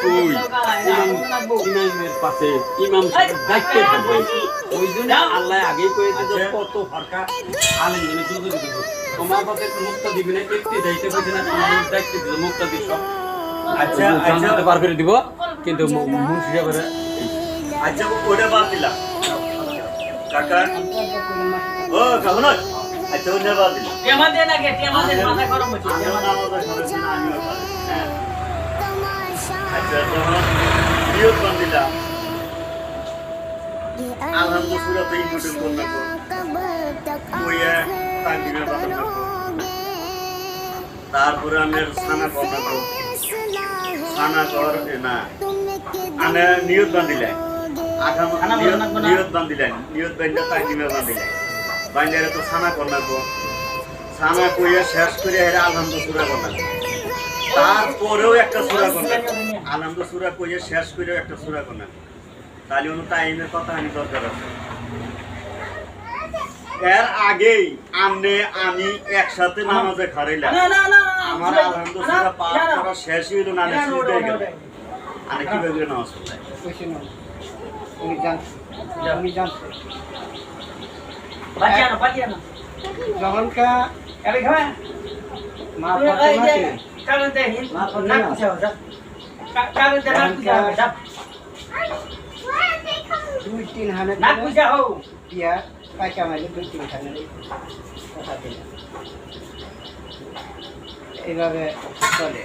কই ইমামের পাশে ইমাম সাহেব দায়িত্বে থাকবে ওই জন্য আল্লাহ আগে কয়ে দিয়েছে কত ফারকা আলেম মানে যুদ্ধ দিব তোমার পাশে মুক্ত দিবি না একটি দায়িত্ব বলছে না তোমার দায়িত্ব দিল মুক্ত দিব আচ্ছা জান্নাতে পার করে দিব কিন্তু মুন্সি সাহেবের আচ্ছা ওটা বাদ দিলাম কাকা ও কেমন আচ্ছা ওটা বাদ দিলাম টেমাতে না কে টেমাতে মাথা গরম হচ্ছে আচ্ছা যখন নিয়ত বাদ দিলাম আলহামদুলিল্লাহ তো ইমোশন করলাম ওইয়া তাকবীরের কথা করব তারপরে আমি সানা করব সানা কর না আমি নিয়ত বান্ধিলাম আগাম নিয়ত বান্ধিলাম নিয়ত বান্ধা তাকবীরের বান্ধিলাম বান্ধারে তো সানা করব সানা কইয়া শেষ করে এরা আলহামদুলিল্লাহ করলাম তারপরেও একটা সূরা করলাম আলহামদুলিল্লাহ কইয়া শেষ করেও একটা সূরা করলাম তাহলে অন্য টাইমের কথা আমি দরকার আছে এর আগেই আমি একসাথে নামাজে খাড়াইলাম আমার আলহামদুলিল্লাহ পাঠ করা শেষ হইল না আমি শুনতে গেল আমি কিভাবে নামাজ পড়লাম উনি জানছে বাজিয়ানো যখন কা আরে খাওয়া মা ফাতেমাকে কারণ দে না কিছু হবে কারণ দে না কিছু হবে সব 2-3 হানে না কিছু হবে দিয়া পাইকা মাইলে 2-3 হানে কথা দিল এইভাবে চলে